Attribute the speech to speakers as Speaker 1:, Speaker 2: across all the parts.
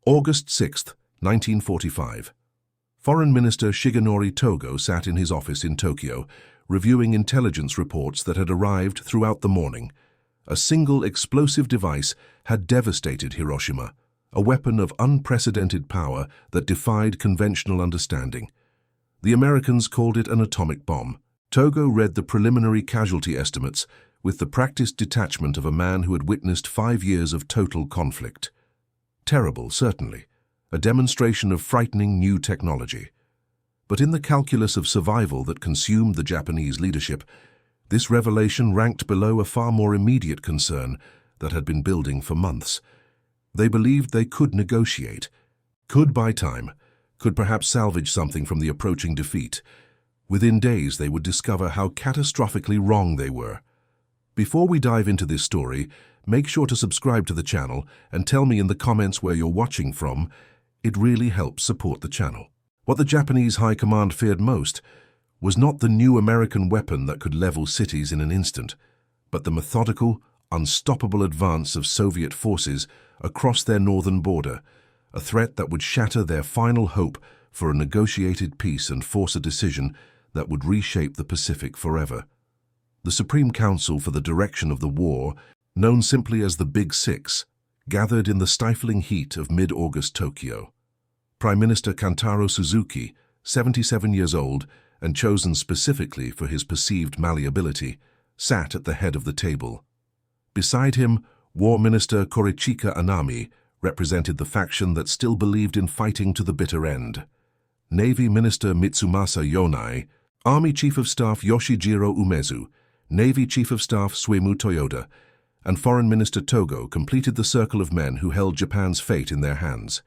Speaker 1: August 6, 1945. Foreign Minister Shigenori Togo sat in his office in Tokyo, reviewing intelligence reports that had arrived throughout the morning. A single explosive device had devastated Hiroshima, a weapon of unprecedented power that defied conventional understanding. The Americans called it an atomic bomb. Togo read the preliminary casualty estimates with the practiced detachment of a man who had witnessed 5 years of total conflict. Terrible, certainly, a demonstration of frightening new technology. But in the calculus of survival that consumed the Japanese leadership, this revelation ranked below a far more immediate concern that had been building for months. They believed they could negotiate, could buy time, could perhaps salvage something from the approaching defeat. Within days, they would discover how catastrophically wrong they were. Before we dive into this story, make sure to subscribe to the channel and tell me in the comments where you're watching from. It really helps support the channel. What the Japanese High Command feared most was not the new American weapon that could level cities in an instant, but the methodical, unstoppable advance of Soviet forces across their northern border, a threat that would shatter their final hope for a negotiated peace and force a decision that would reshape the Pacific forever. The Supreme Council for the Direction of the War, known simply as the Big Six, gathered in the stifling heat of mid-August Tokyo. Prime Minister Kantaro Suzuki, 77 years old and chosen specifically for his perceived malleability, sat at the head of the table. Beside him, War Minister Korichika Anami represented the faction that still believed in fighting to the bitter end. Navy Minister Mitsumasa Yonai, Army Chief of Staff Yoshijiro Umezu, Navy Chief of Staff Suemu Toyoda, and Foreign Minister Togo completed the circle of men who held Japan's fate in their hands.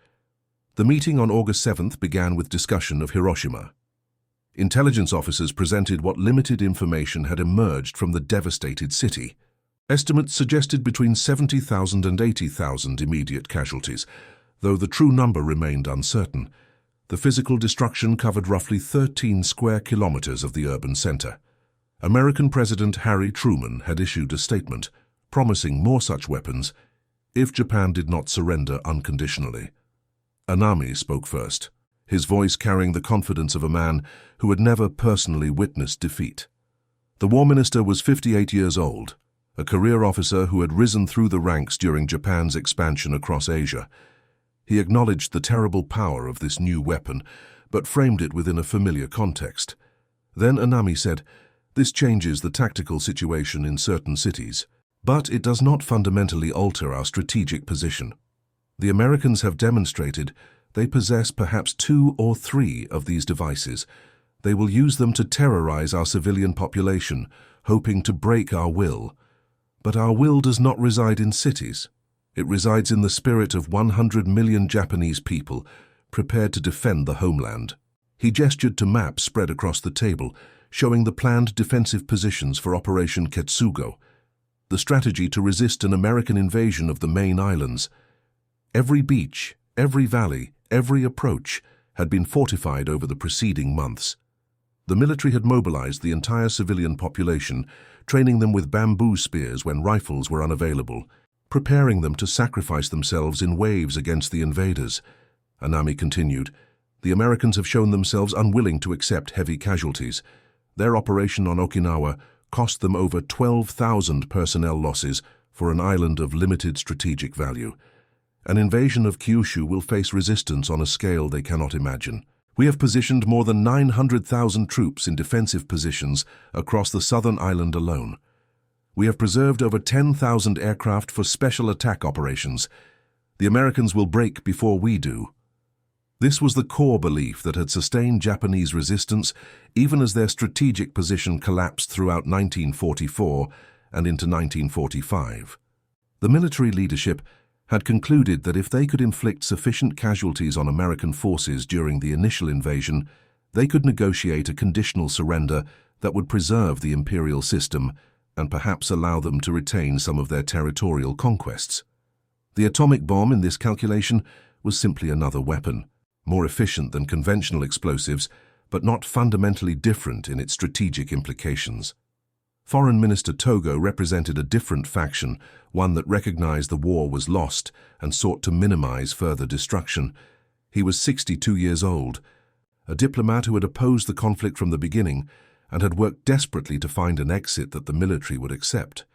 Speaker 1: The meeting on August 7th began with discussion of Hiroshima. Intelligence officers presented what limited information had emerged from the devastated city. Estimates suggested between 70,000 and 80,000 immediate casualties, though the true number remained uncertain. The physical destruction covered roughly 13 square kilometers of the urban center. American President Harry Truman had issued a statement promising more such weapons if Japan did not surrender unconditionally. Anami spoke first, his voice carrying the confidence of a man who had never personally witnessed defeat. The War Minister was 58 years old, a career officer who had risen through the ranks during Japan's expansion across Asia. He acknowledged the terrible power of this new weapon, but framed it within a familiar context. Then Anami said, "This changes the tactical situation in certain cities, but it does not fundamentally alter our strategic position. The Americans have demonstrated they possess perhaps 2 or 3 of these devices. They will use them to terrorize our civilian population, hoping to break our will. But our will does not reside in cities. It resides in the spirit of 100 million Japanese people prepared to defend the homeland." He gestured to maps spread across the table, showing the planned defensive positions for Operation Ketsugo, the strategy to resist an American invasion of the main islands. Every beach, every valley, every approach had been fortified over the preceding months. The military had mobilized the entire civilian population, training them with bamboo spears when rifles were unavailable, preparing them to sacrifice themselves in waves against the invaders. Anami continued, "The Americans have shown themselves unwilling to accept heavy casualties. Their operation on Okinawa cost them over 12,000 personnel losses for an island of limited strategic value. An invasion of Kyushu will face resistance on a scale they cannot imagine. We have positioned more than 900,000 troops in defensive positions across the southern island alone. We have preserved over 10,000 aircraft for special attack operations. The Americans will break before we do." This was the core belief that had sustained Japanese resistance even as their strategic position collapsed throughout 1944 and into 1945. The military leadership had concluded that if they could inflict sufficient casualties on American forces during the initial invasion, they could negotiate a conditional surrender that would preserve the imperial system and perhaps allow them to retain some of their territorial conquests. The atomic bomb in this calculation was simply another weapon, more efficient than conventional explosives, but not fundamentally different in its strategic implications. Foreign Minister Togo represented a different faction, one that recognized the war was lost and sought to minimize further destruction. He was 62 years old, a diplomat who had opposed the conflict from the beginning and had worked desperately to find an exit that the military would accept.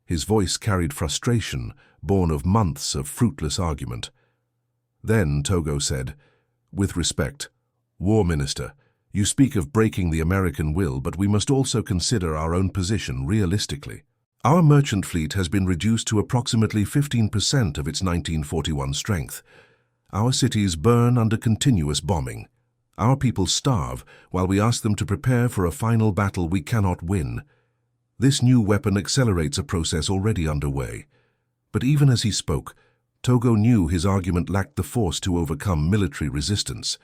Speaker 1: His voice carried frustration, born of months of fruitless argument. Then Togo said, "With respect, War Minister, you speak of breaking the American will, but we must also consider our own position realistically. Our merchant fleet has been reduced to approximately 15% of its 1941 strength. Our cities burn under continuous bombing. Our people starve while we ask them to prepare for a final battle we cannot win. This new weapon accelerates a process already underway." But even as he spoke, Togo knew his argument lacked the force to overcome military resistance.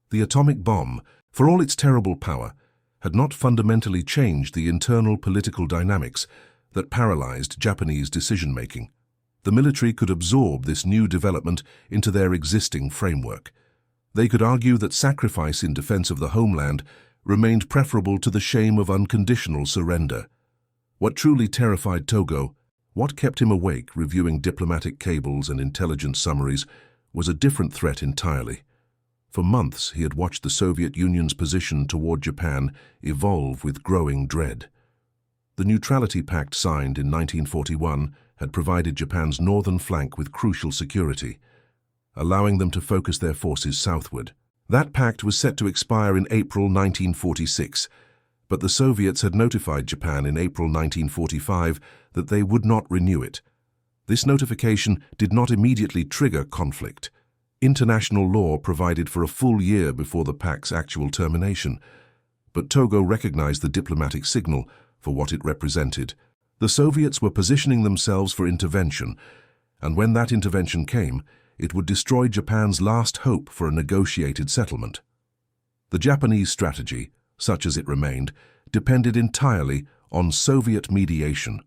Speaker 1: The atomic bomb, for all its terrible power, had not fundamentally changed the internal political dynamics that paralyzed Japanese decision-making. The military could absorb this new development into their existing framework. They could argue that sacrifice in defense of the homeland remained preferable to the shame of unconditional surrender. What truly terrified Togo, what kept him awake reviewing diplomatic cables and intelligence summaries, was a different threat entirely. For months he had watched the Soviet Union's position toward Japan evolve with growing dread. The Neutrality Pact signed in 1941 had provided Japan's northern flank with crucial security, allowing them to focus their forces southward. That pact was set to expire in April 1946, but the Soviets had notified Japan in April 1945 that they would not renew it. This notification did not immediately trigger conflict. International law provided for a full year before the pact's actual termination, but Togo recognized the diplomatic signal for what it represented. The Soviets were positioning themselves for intervention, and when that intervention came, it would destroy Japan's last hope for a negotiated settlement. The Japanese strategy, such as it remained, depended entirely on Soviet mediation.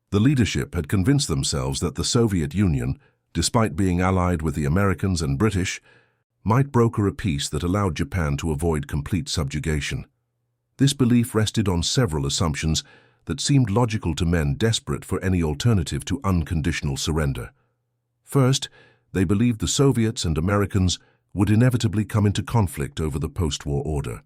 Speaker 1: The leadership had convinced themselves that the Soviet Union, despite being allied with the Americans and British, might broker a peace that allowed Japan to avoid complete subjugation. This belief rested on several assumptions that seemed logical to men desperate for any alternative to unconditional surrender. First, they believed the Soviets and Americans would inevitably come into conflict over the post-war order.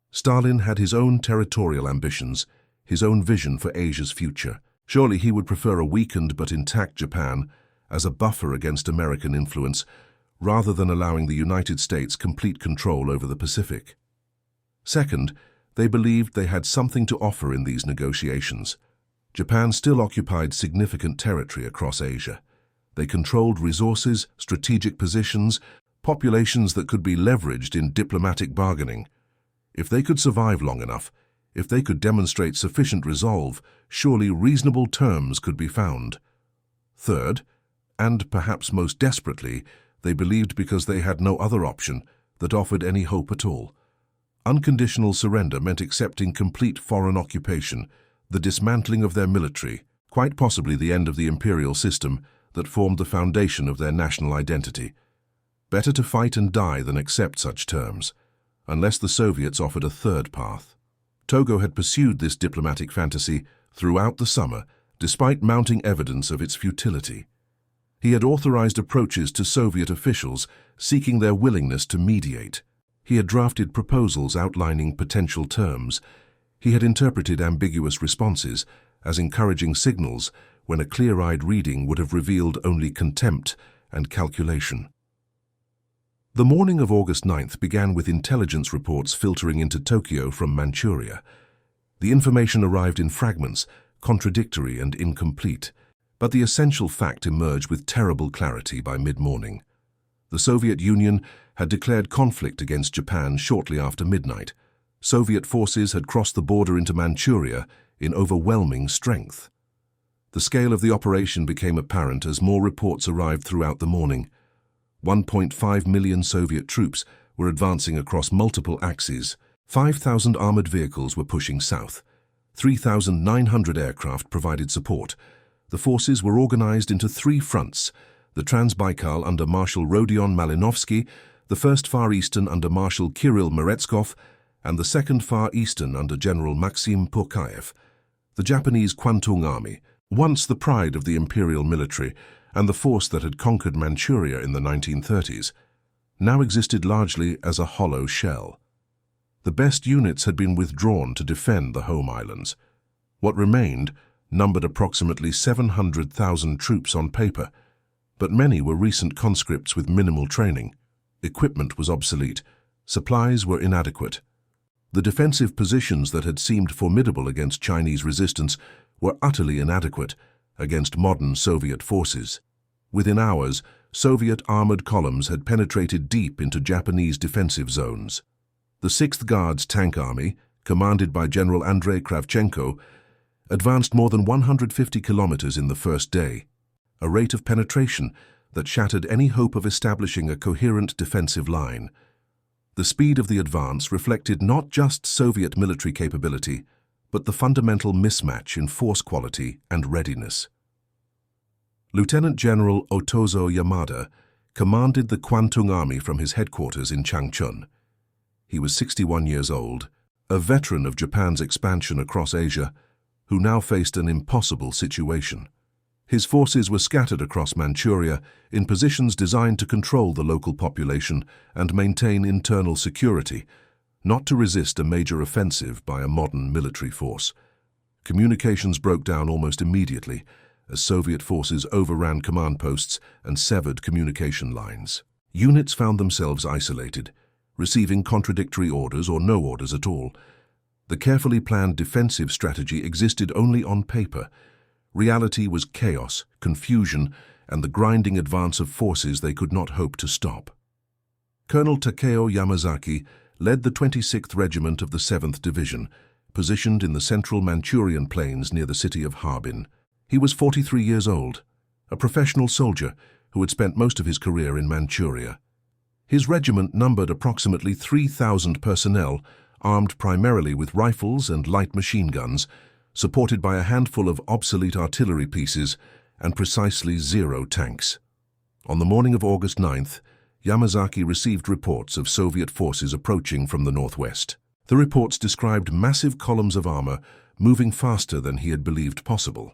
Speaker 1: Stalin had his own territorial ambitions, his own vision for Asia's future. Surely he would prefer a weakened but intact Japan as a buffer against American influence, rather than allowing the United States complete control over the Pacific. Second, they believed they had something to offer in these negotiations. Japan still occupied significant territory across Asia. They controlled resources, strategic positions, populations that could be leveraged in diplomatic bargaining. If they could survive long enough, if they could demonstrate sufficient resolve, surely reasonable terms could be found. Third, and perhaps most desperately, they believed because they had no other option that offered any hope at all. Unconditional surrender meant accepting complete foreign occupation, the dismantling of their military, quite possibly the end of the imperial system that formed the foundation of their national identity. Better to fight and die than accept such terms, unless the Soviets offered a third path. Togo had pursued this diplomatic fantasy throughout the summer, despite mounting evidence of its futility. He had authorized approaches to Soviet officials seeking their willingness to mediate. He had drafted proposals outlining potential terms. He had interpreted ambiguous responses as encouraging signals when a clear-eyed reading would have revealed only contempt and calculation. The morning of August 9th began with intelligence reports filtering into Tokyo from Manchuria. The information arrived in fragments, contradictory and incomplete, but the essential fact emerged with terrible clarity by mid-morning. The Soviet Union had declared conflict against Japan shortly after midnight. Soviet forces had crossed the border into Manchuria in overwhelming strength. The scale of the operation became apparent as more reports arrived throughout the morning. 1.5 million Soviet troops were advancing across multiple axes. 5,000 armored vehicles were pushing south. 3,900 aircraft provided support. The forces were organized into three fronts: the Transbaikal under Marshal Rodion Malinovsky, the First Far Eastern under Marshal Kirill Meretskov, and the Second Far Eastern under General Maxim Porkayev. The Japanese Kwantung Army, once the pride of the imperial military and the force that had conquered Manchuria in the 1930s, now existed largely as a hollow shell. The best units had been withdrawn to defend the home islands. What remained numbered approximately 700,000 troops on paper, but many were recent conscripts with minimal training. Equipment was obsolete, supplies were inadequate. The defensive positions that had seemed formidable against Chinese resistance were utterly inadequate against modern Soviet forces. Within hours, Soviet armored columns had penetrated deep into Japanese defensive zones. The 6th Guards Tank Army, commanded by General Andrei Kravchenko, advanced more than 150 kilometers in the first day, a rate of penetration that shattered any hope of establishing a coherent defensive line. The speed of the advance reflected not just Soviet military capability, but the fundamental mismatch in force quality and readiness. Lieutenant General Otozo Yamada commanded the Kwantung Army from his headquarters in Changchun. He was 61 years old, a veteran of Japan's expansion across Asia, who now faced an impossible situation. His forces were scattered across Manchuria in positions designed to control the local population and maintain internal security, not to resist a major offensive by a modern military force. Communications broke down almost immediately as Soviet forces overran command posts and severed communication lines. Units found themselves isolated, receiving contradictory orders or no orders at all. The carefully planned defensive strategy existed only on paper. Reality was chaos, confusion, and the grinding advance of forces they could not hope to stop. Colonel Takeo Yamazaki led the 26th Regiment of the 7th Division, positioned in the central Manchurian plains near the city of Harbin. He was 43 years old, a professional soldier who had spent most of his career in Manchuria. His regiment numbered approximately 3,000 personnel, armed primarily with rifles and light machine guns, supported by a handful of obsolete artillery pieces and precisely 0 tanks. On the morning of August 9th, Yamazaki received reports of Soviet forces approaching from the northwest. The reports described massive columns of armor moving faster than he had believed possible.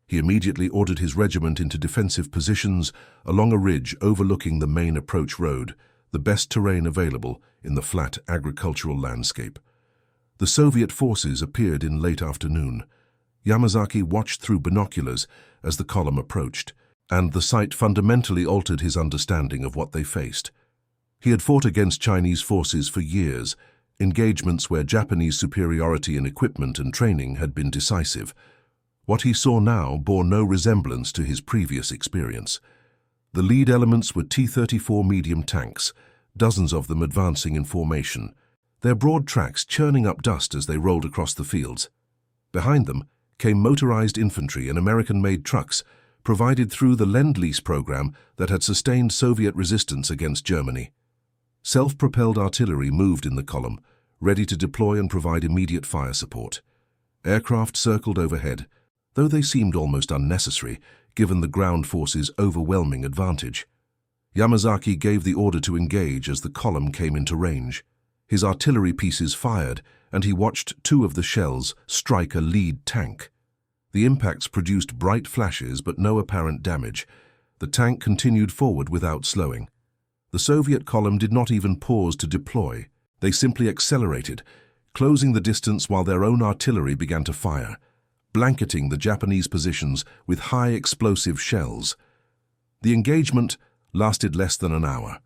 Speaker 1: He immediately ordered his regiment into defensive positions along a ridge overlooking the main approach road, the best terrain available in the flat agricultural landscape. The Soviet forces appeared in late afternoon. Yamazaki watched through binoculars as the column approached, and the sight fundamentally altered his understanding of what they faced. He had fought against Chinese forces for years, engagements where Japanese superiority in equipment and training had been decisive. What he saw now bore no resemblance to his previous experience. The lead elements were T-34 medium tanks, dozens of them advancing in formation, their broad tracks churning up dust as they rolled across the fields. Behind them came motorized infantry and American-made trucks, provided through the Lend-Lease program that had sustained Soviet resistance against Germany. Self-propelled artillery moved in the column, ready to deploy and provide immediate fire support. Aircraft circled overhead, though they seemed almost unnecessary, given the ground forces' overwhelming advantage. Yamazaki gave the order to engage as the column came into range. His artillery pieces fired, and he watched 2 of the shells strike a lead tank. The impacts produced bright flashes but no apparent damage. The tank continued forward without slowing. The Soviet column did not even pause to deploy. They simply accelerated, closing the distance while their own artillery began to fire, blanketing the Japanese positions with high explosive shells. The engagement lasted less than an hour.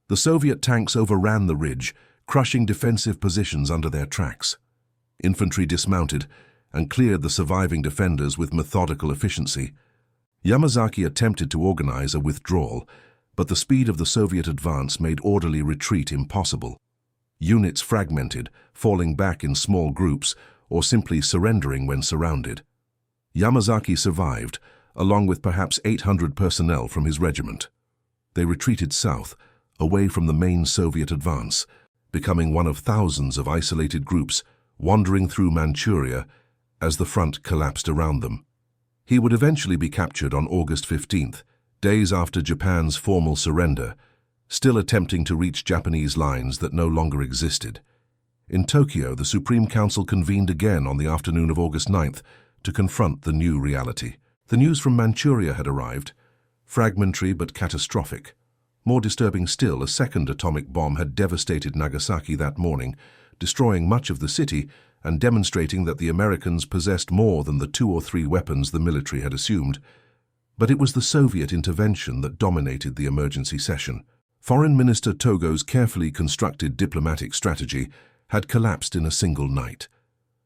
Speaker 1: The Soviet tanks overran the ridge, crushing defensive positions under their tracks. Infantry dismounted and cleared the surviving defenders with methodical efficiency. Yamazaki attempted to organize a withdrawal, but the speed of the Soviet advance made orderly retreat impossible. Units fragmented, falling back in small groups, or simply surrendering when surrounded. Yamazaki survived, along with perhaps 800 personnel from his regiment. They retreated south, away from the main Soviet advance, becoming one of thousands of isolated groups wandering through Manchuria as the front collapsed around them. He would eventually be captured on August 15th, days after Japan's formal surrender, still attempting to reach Japanese lines that no longer existed. In Tokyo, the Supreme Council convened again on the afternoon of August 9th to confront the new reality. The news from Manchuria had arrived, fragmentary but catastrophic. More disturbing still, a second atomic bomb had devastated Nagasaki that morning, destroying much of the city and demonstrating that the Americans possessed more than the 2 or 3 weapons the military had assumed. But it was the Soviet intervention that dominated the emergency session. Foreign Minister Togo's carefully constructed diplomatic strategy had collapsed in a single night.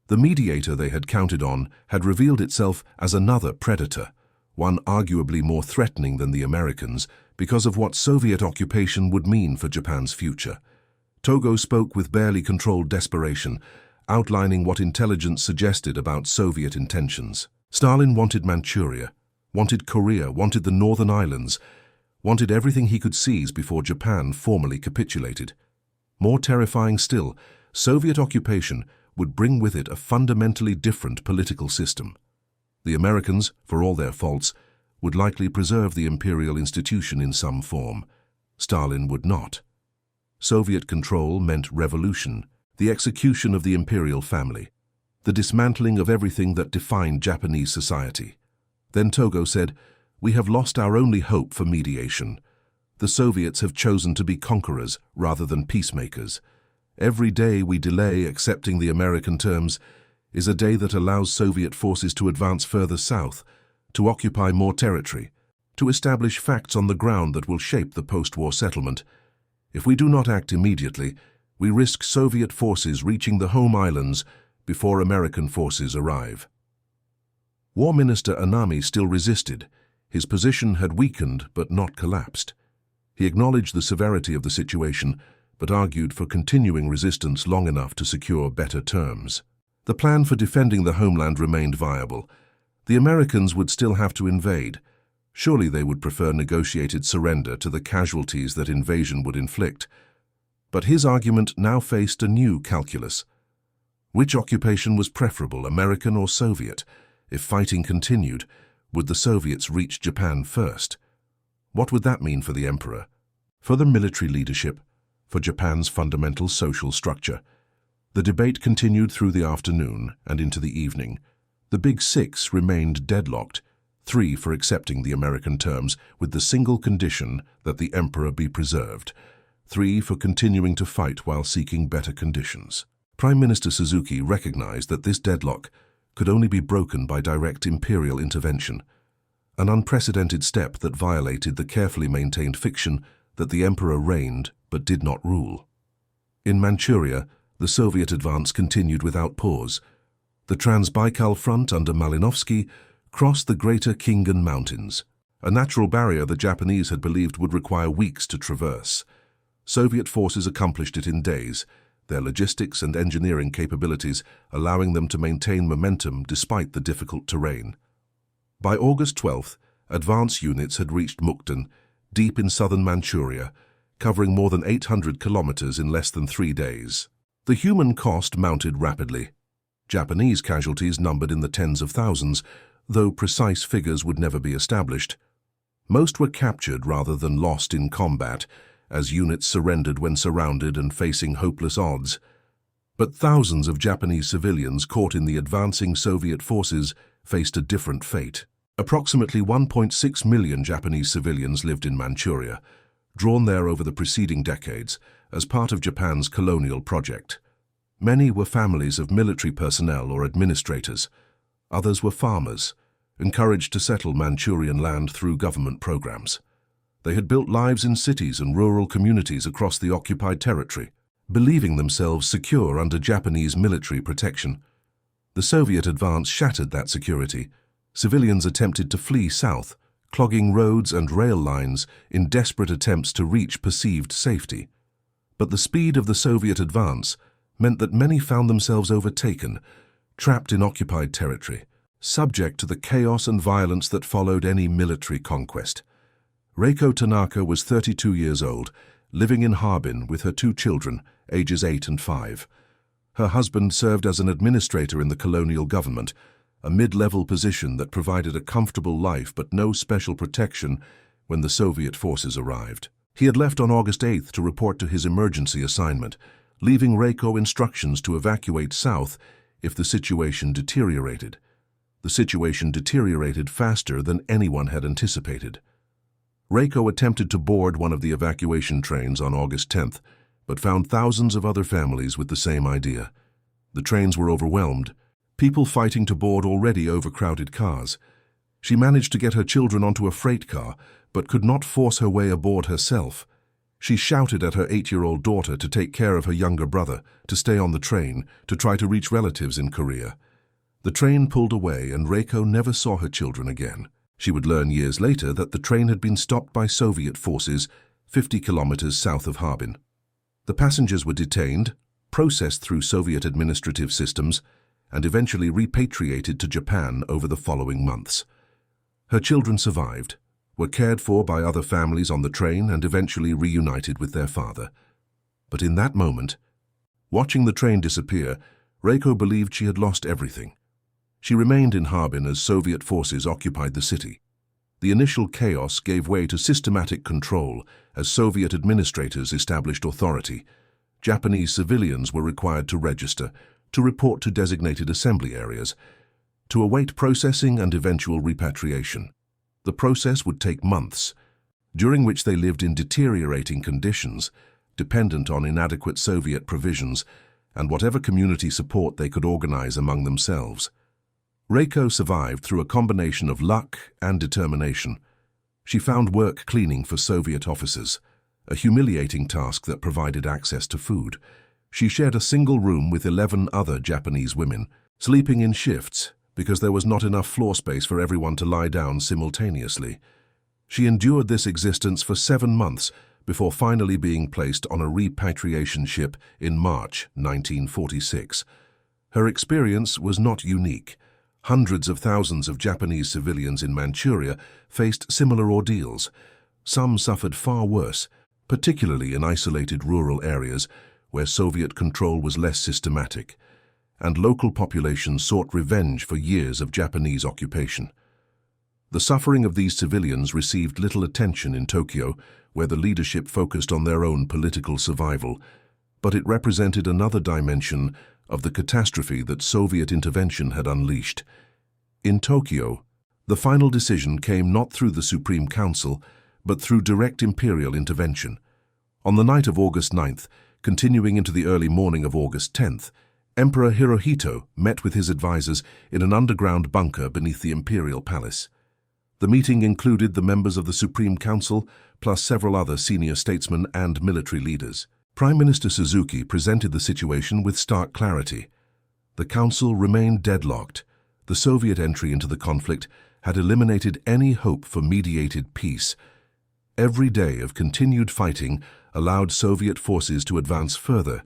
Speaker 1: The mediator they had counted on had revealed itself as another predator, one arguably more threatening than the Americans because of what Soviet occupation would mean for Japan's future. Togo spoke with barely controlled desperation, outlining what intelligence suggested about Soviet intentions. Stalin wanted Manchuria, wanted Korea, wanted the Northern Islands, wanted everything he could seize before Japan formally capitulated. More terrifying still, Soviet occupation would bring with it a fundamentally different political system. The Americans, for all their faults, would likely preserve the imperial institution in some form. Stalin would not. Soviet control meant revolution, the execution of the imperial family, the dismantling of everything that defined Japanese society. Then Togo said, "We have lost our only hope for mediation. The Soviets have chosen to be conquerors rather than peacemakers. Every day we delay accepting the American terms is a day that allows Soviet forces to advance further south, to occupy more territory, to establish facts on the ground that will shape the post-war settlement. If we do not act immediately, we risk Soviet forces reaching the home islands before American forces arrive." War Minister Anami still resisted. His position had weakened but not collapsed. He acknowledged the severity of the situation, but argued for continuing resistance long enough to secure better terms. The plan for defending the homeland remained viable. The Americans would still have to invade. Surely they would prefer negotiated surrender to the casualties that invasion would inflict. But his argument now faced a new calculus. Which occupation was preferable, American or Soviet? If fighting continued, would the Soviets reach Japan first? What would that mean for the emperor, for the military leadership, for Japan's fundamental social structure? The debate continued through the afternoon and into the evening. The Big Six remained deadlocked, 3 for accepting the American terms with the single condition that the emperor be preserved, 3 for continuing to fight while seeking better conditions. Prime Minister Suzuki recognized that this deadlock could only be broken by direct imperial intervention, an unprecedented step that violated the carefully maintained fiction that the emperor reigned but did not rule. In Manchuria, the Soviet advance continued without pause. The Trans-Baikal front under Malinovsky crossed the Greater Khingan Mountains, a natural barrier the Japanese had believed would require weeks to traverse. Soviet forces accomplished it in days, their logistics and engineering capabilities allowing them to maintain momentum despite the difficult terrain. By August 12th, advance units had reached Mukden, deep in southern Manchuria, covering more than 800 kilometers in less than 3 days. The human cost mounted rapidly. Japanese casualties numbered in the tens of thousands, though precise figures would never be established. Most were captured rather than lost in combat, as units surrendered when surrounded and facing hopeless odds. But thousands of Japanese civilians caught in the advancing Soviet forces faced a different fate. Approximately 1.6 million Japanese civilians lived in Manchuria, drawn there over the preceding decades as part of Japan's colonial project. Many were families of military personnel or administrators. Others were farmers, encouraged to settle Manchurian land through government programs. They had built lives in cities and rural communities across the occupied territory, believing themselves secure under Japanese military protection. The Soviet advance shattered that security. Civilians attempted to flee south, clogging roads and rail lines in desperate attempts to reach perceived safety. But the speed of the Soviet advance meant that many found themselves overtaken, trapped in occupied territory, subject to the chaos and violence that followed any military conquest. Reiko Tanaka was 32 years old, living in Harbin with her 2 children, ages 8 and 5. Her husband served as an administrator in the colonial government, a mid-level position that provided a comfortable life but no special protection when the Soviet forces arrived. He had left on August 8th to report to his emergency assignment, leaving Reiko instructions to evacuate south if the situation deteriorated. The situation deteriorated faster than anyone had anticipated. Reiko attempted to board one of the evacuation trains on August 10th, but found thousands of other families with the same idea. The trains were overwhelmed, people fighting to board already overcrowded cars. She managed to get her children onto a freight car, but could not force her way aboard herself. She shouted at her 8-year-old daughter to take care of her younger brother, to stay on the train, to try to reach relatives in Korea. The train pulled away and Reiko never saw her children again. She would learn years later that the train had been stopped by Soviet forces 50 kilometers south of Harbin. The passengers were detained, processed through Soviet administrative systems, and eventually repatriated to Japan over the following months. Her children survived, were cared for by other families on the train and eventually reunited with their father. But in that moment, watching the train disappear, Reiko believed she had lost everything. She remained in Harbin as Soviet forces occupied the city. The initial chaos gave way to systematic control as Soviet administrators established authority. Japanese civilians were required to register, to report to designated assembly areas, to await processing and eventual repatriation. The process would take months, during which they lived in deteriorating conditions, dependent on inadequate Soviet provisions and whatever community support they could organize among themselves. Reiko survived through a combination of luck and determination. She found work cleaning for Soviet officers, a humiliating task that provided access to food. She shared a single room with 11 other Japanese women, sleeping in shifts because there was not enough floor space for everyone to lie down simultaneously. She endured this existence for 7 months before finally being placed on a repatriation ship in March 1946. Her experience was not unique. Hundreds of thousands of Japanese civilians in Manchuria faced similar ordeals. Some suffered far worse, particularly in isolated rural areas where Soviet control was less systematic, and local populations sought revenge for years of Japanese occupation. The suffering of these civilians received little attention in Tokyo, where the leadership focused on their own political survival, but it represented another dimension of the catastrophe that Soviet intervention had unleashed. In Tokyo, the final decision came not through the Supreme Council, but through direct imperial intervention. On the night of August 9th, continuing into the early morning of August 10th, Emperor Hirohito met with his advisors in an underground bunker beneath the imperial palace. The meeting included the members of the Supreme Council, plus several other senior statesmen and military leaders. Prime Minister Suzuki presented the situation with stark clarity. The council remained deadlocked. The Soviet entry into the conflict had eliminated any hope for mediated peace. Every day of continued fighting allowed Soviet forces to advance further,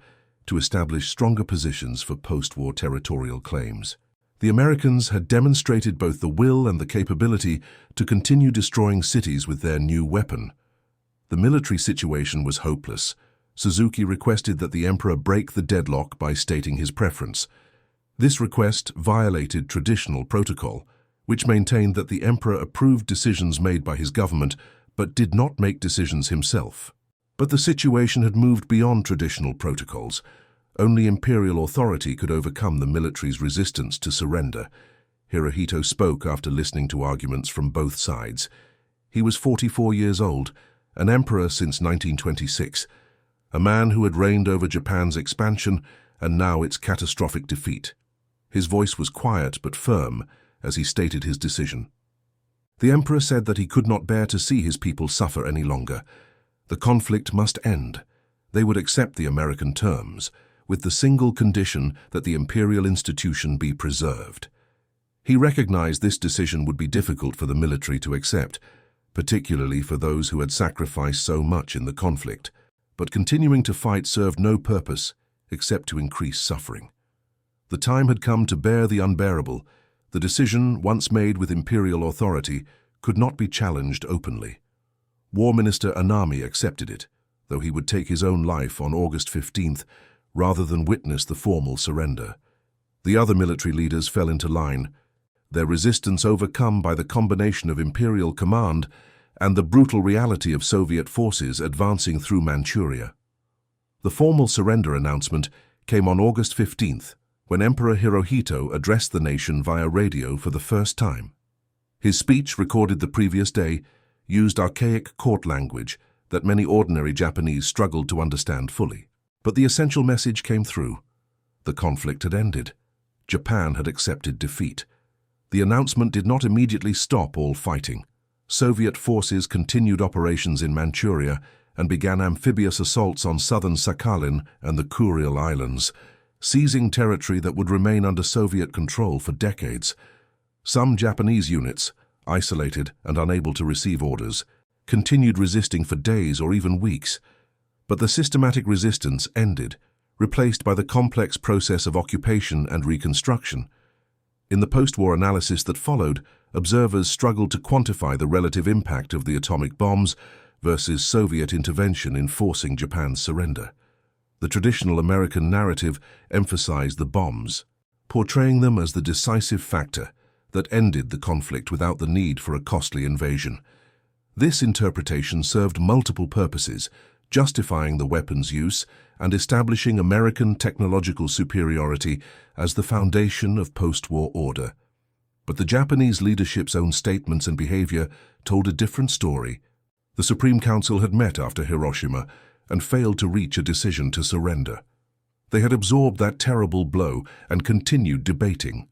Speaker 1: to establish stronger positions for post-war territorial claims. The Americans had demonstrated both the will and the capability to continue destroying cities with their new weapon. The military situation was hopeless. Suzuki requested that the emperor break the deadlock by stating his preference. This request violated traditional protocol, which maintained that the emperor approved decisions made by his government but did not make decisions himself. But the situation had moved beyond traditional protocols. Only imperial authority could overcome the military's resistance to surrender. Hirohito spoke after listening to arguments from both sides. He was 44 years old, an emperor since 1926, a man who had reigned over Japan's expansion and now its catastrophic defeat. His voice was quiet but firm as he stated his decision. The emperor said that he could not bear to see his people suffer any longer. The conflict must end. They would accept the American terms, with the single condition that the imperial institution be preserved. He recognized this decision would be difficult for the military to accept, particularly for those who had sacrificed so much in the conflict, but continuing to fight served no purpose except to increase suffering. The time had come to bear the unbearable. The decision, once made with imperial authority, could not be challenged openly. War Minister Anami accepted it, though he would take his own life on August 15th rather than witness the formal surrender. The other military leaders fell into line, their resistance overcome by the combination of imperial command and the brutal reality of Soviet forces advancing through Manchuria. The formal surrender announcement came on August 15th, when Emperor Hirohito addressed the nation via radio for the first time. His speech, recorded the previous day, used archaic court language that many ordinary Japanese struggled to understand fully. But the essential message came through. The conflict had ended. Japan had accepted defeat. The announcement did not immediately stop all fighting. Soviet forces continued operations in Manchuria and began amphibious assaults on southern Sakhalin and the Kuril Islands, seizing territory that would remain under Soviet control for decades. Some Japanese units, isolated and unable to receive orders, continued resisting for days or even weeks. But the systematic resistance ended, replaced by the complex process of occupation and reconstruction. In the post-war analysis that followed, observers struggled to quantify the relative impact of the atomic bombs versus Soviet intervention in forcing Japan's surrender. The traditional American narrative emphasized the bombs, portraying them as the decisive factor that ended the conflict without the need for a costly invasion. This interpretation served multiple purposes, justifying the weapons use and establishing American technological superiority as the foundation of post-war order. But the Japanese leadership's own statements and behavior told a different story. The Supreme Council had met after Hiroshima and failed to reach a decision to surrender. They had absorbed that terrible blow and continued debating.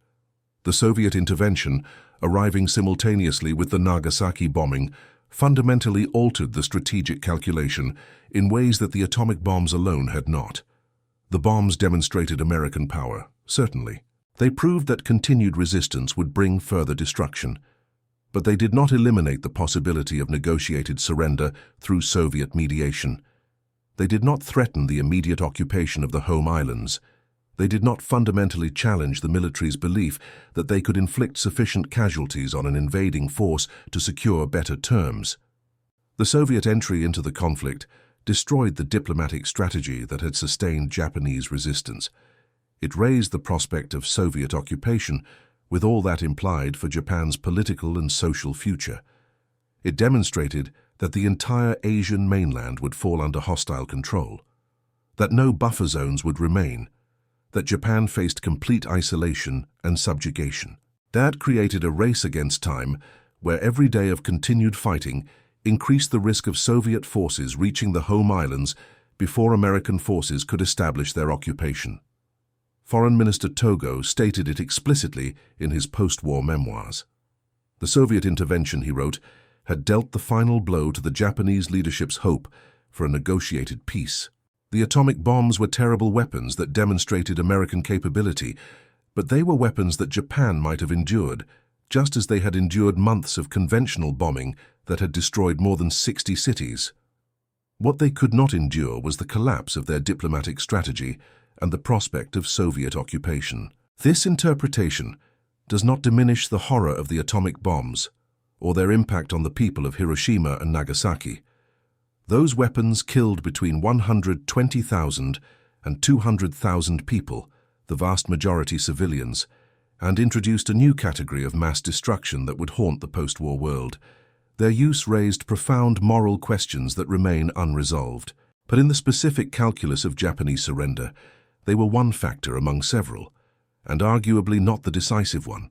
Speaker 1: The Soviet intervention, arriving simultaneously with the Nagasaki bombing, fundamentally altered the strategic calculation in ways that the atomic bombs alone had not. The bombs demonstrated American power, certainly. They proved that continued resistance would bring further destruction. But they did not eliminate the possibility of negotiated surrender through Soviet mediation. They did not threaten the immediate occupation of the home islands. They did not fundamentally challenge the military's belief that they could inflict sufficient casualties on an invading force to secure better terms. The Soviet entry into the conflict destroyed the diplomatic strategy that had sustained Japanese resistance. It raised the prospect of Soviet occupation, with all that implied for Japan's political and social future. It demonstrated that the entire Asian mainland would fall under hostile control, that no buffer zones would remain, that Japan faced complete isolation and subjugation. That created a race against time where every day of continued fighting increased the risk of Soviet forces reaching the home islands before American forces could establish their occupation. Foreign Minister Togo stated it explicitly in his post-war memoirs. The Soviet intervention, he wrote, had dealt the final blow to the Japanese leadership's hope for a negotiated peace. The atomic bombs were terrible weapons that demonstrated American capability, but they were weapons that Japan might have endured, just as they had endured months of conventional bombing that had destroyed more than 60 cities. What they could not endure was the collapse of their diplomatic strategy and the prospect of Soviet occupation. This interpretation does not diminish the horror of the atomic bombs or their impact on the people of Hiroshima and Nagasaki. Those weapons killed between 120,000 and 200,000 people, the vast majority civilians, and introduced a new category of mass destruction that would haunt the post-war world. Their use raised profound moral questions that remain unresolved. But in the specific calculus of Japanese surrender, they were one factor among several, and arguably not the decisive one.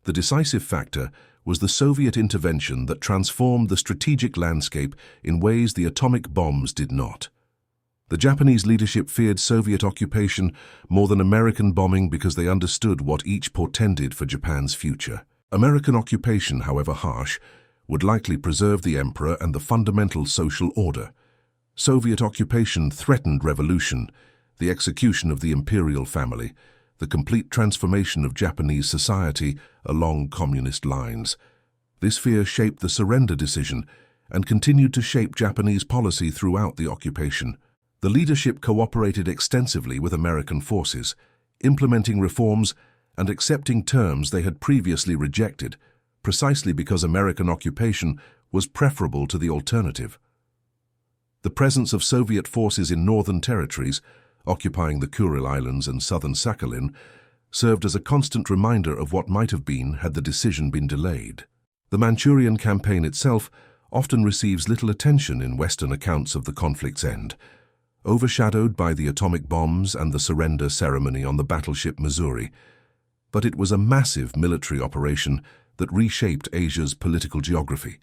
Speaker 1: The decisive factor was the Soviet intervention that transformed the strategic landscape in ways the atomic bombs did not. The Japanese leadership feared Soviet occupation more than American bombing because they understood what each portended for Japan's future. American occupation, however harsh, would likely preserve the emperor and the fundamental social order. Soviet occupation threatened revolution, the execution of the imperial family, the complete transformation of Japanese society along communist lines. This fear shaped the surrender decision and continued to shape Japanese policy throughout the occupation. The leadership cooperated extensively with American forces, implementing reforms and accepting terms they had previously rejected, precisely because American occupation was preferable to the alternative. The presence of Soviet forces in northern territories, occupying the Kuril Islands and southern Sakhalin, served as a constant reminder of what might have been had the decision been delayed. The Manchurian campaign itself often receives little attention in Western accounts of the conflict's end. overshadowed by the atomic bombs and the surrender ceremony on the battleship Missouri. But it was a massive military operation that reshaped Asia's political geography.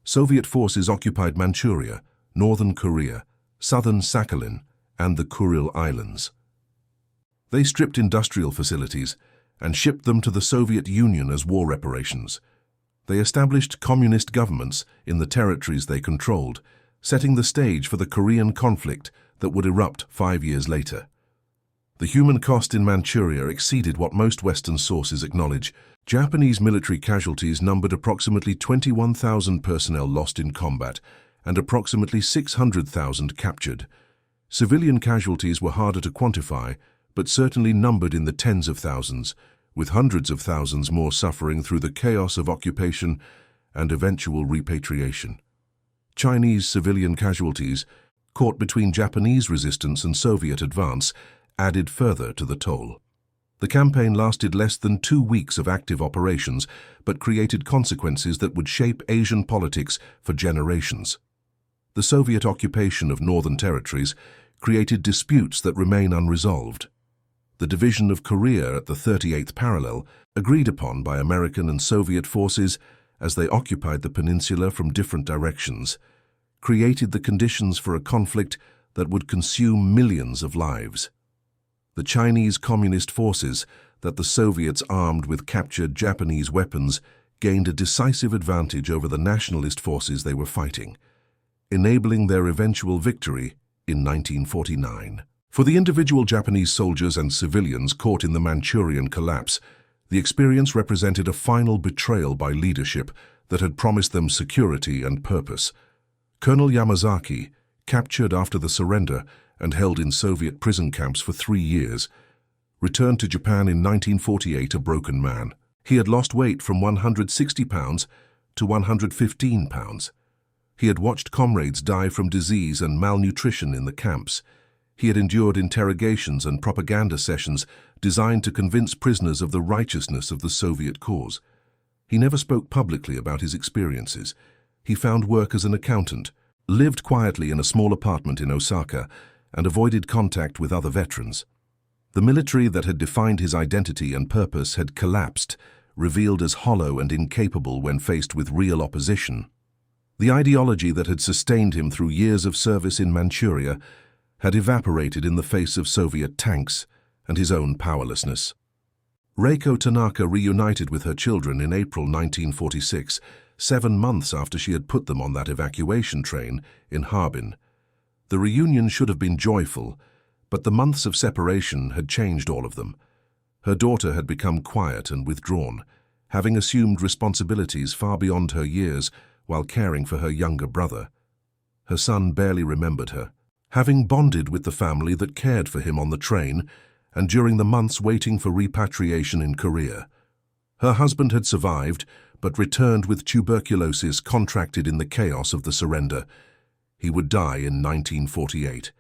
Speaker 1: Soviet forces occupied Manchuria, northern Korea, southern Sakhalin, and the Kuril Islands. They stripped industrial facilities and shipped them to the Soviet Union as war reparations. They established communist governments in the territories they controlled, setting the stage for the Korean conflict that would erupt 5 years later. The human cost in Manchuria exceeded what most Western sources acknowledge. Japanese military casualties numbered approximately 21,000 personnel lost in combat and approximately 600,000 captured. Civilian casualties were harder to quantify, but certainly numbered in the tens of thousands, with hundreds of thousands more suffering through the chaos of occupation and eventual repatriation. Chinese civilian casualties, caught between Japanese resistance and Soviet advance, added further to the toll. The campaign lasted less than 2 weeks of active operations, but created consequences that would shape Asian politics for generations. The Soviet occupation of northern territories created disputes that remain unresolved. The division of Korea at the 38th parallel, agreed upon by American and Soviet forces as they occupied the peninsula from different directions, created the conditions for a conflict that would consume millions of lives. The Chinese Communist forces that the Soviets armed with captured Japanese weapons gained a decisive advantage over the nationalist forces they were fighting, enabling their eventual victory in 1949. For the individual Japanese soldiers and civilians caught in the Manchurian collapse, the experience represented a final betrayal by leadership that had promised them security and purpose. Colonel Yamazaki, captured after the surrender and held in Soviet prison camps for 3 years, returned to Japan in 1948 a broken man. He had lost weight from 160 pounds to 115 pounds. He had watched comrades die from disease and malnutrition in the camps. He had endured interrogations and propaganda sessions designed to convince prisoners of the righteousness of the Soviet cause. He never spoke publicly about his experiences. He found work as an accountant, lived quietly in a small apartment in Osaka, and avoided contact with other veterans. The military that had defined his identity and purpose had collapsed, revealed as hollow and incapable when faced with real opposition. The ideology that had sustained him through years of service in Manchuria had evaporated in the face of Soviet tanks and his own powerlessness. Reiko Tanaka reunited with her children in April 1946, 7 months after she had put them on that evacuation train in Harbin. The reunion should have been joyful, but the months of separation had changed all of them. Her daughter had become quiet and withdrawn, having assumed responsibilities far beyond her years while caring for her younger brother. Her son barely remembered her, having bonded with the family that cared for him on the train and during the months waiting for repatriation in Korea. Her husband had survived, but returned with tuberculosis contracted in the chaos of the surrender. He would die in 1948.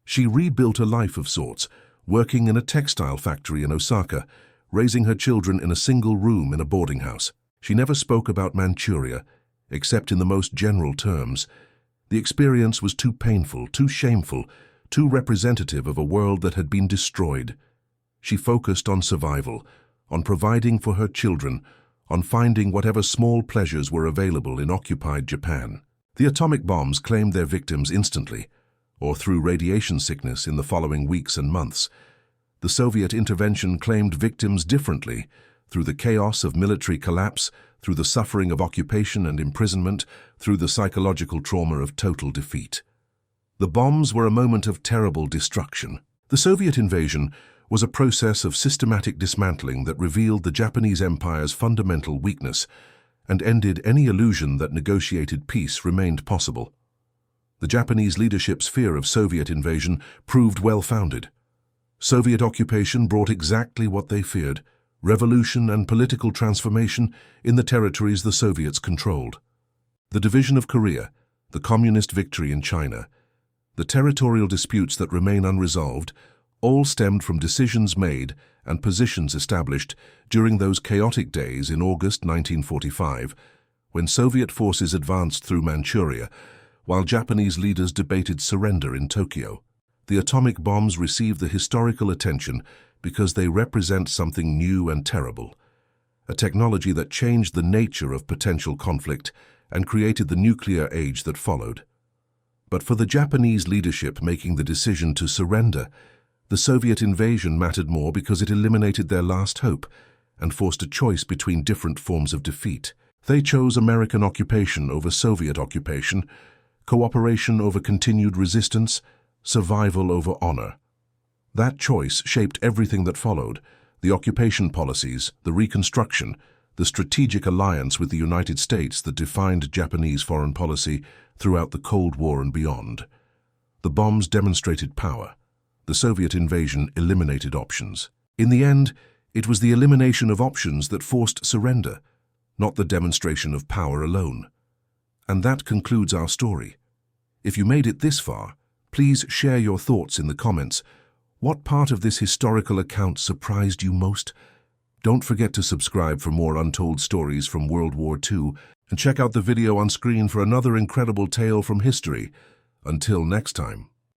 Speaker 1: She rebuilt a life of sorts, working in a textile factory in Osaka, raising her children in a single room in a boarding house. She never spoke about Manchuria, except in the most general terms. The experience was too painful, too shameful, too representative of a world that had been destroyed. She focused on survival, on providing for her children, on finding whatever small pleasures were available in occupied Japan. The atomic bombs claimed their victims instantly, or through radiation sickness in the following weeks and months. The Soviet intervention claimed victims differently, through the chaos of military collapse, through the suffering of occupation and imprisonment, through the psychological trauma of total defeat. The bombs were a moment of terrible destruction. The Soviet invasion was a process of systematic dismantling that revealed the Japanese Empire's fundamental weakness and ended any illusion that negotiated peace remained possible. The Japanese leadership's fear of Soviet invasion proved well-founded. Soviet occupation brought exactly what they feared: revolution and political transformation in the territories the Soviets controlled. The division of Korea, the communist victory in China, the territorial disputes that remain unresolved, all stemmed from decisions made and positions established during those chaotic days in August 1945, when Soviet forces advanced through Manchuria, while Japanese leaders debated surrender in Tokyo. The atomic bombs receive the historical attention because they represent something new and terrible, a technology that changed the nature of potential conflict and created the nuclear age that followed. But for the Japanese leadership making the decision to surrender, the Soviet invasion mattered more because it eliminated their last hope and forced a choice between different forms of defeat. They chose American occupation over Soviet occupation, cooperation over continued resistance, survival over honor. That choice shaped everything that followed: the occupation policies, the reconstruction, the strategic alliance with the United States that defined Japanese foreign policy throughout the Cold War and beyond. The bombs demonstrated power. The Soviet invasion eliminated options. In the end, it was the elimination of options that forced surrender, not the demonstration of power alone. And that concludes our story. If you made it this far, please share your thoughts in the comments. What part of this historical account surprised you most? Don't forget to subscribe for more untold stories from World War II, and check out the video on screen for another incredible tale from history. Until next time.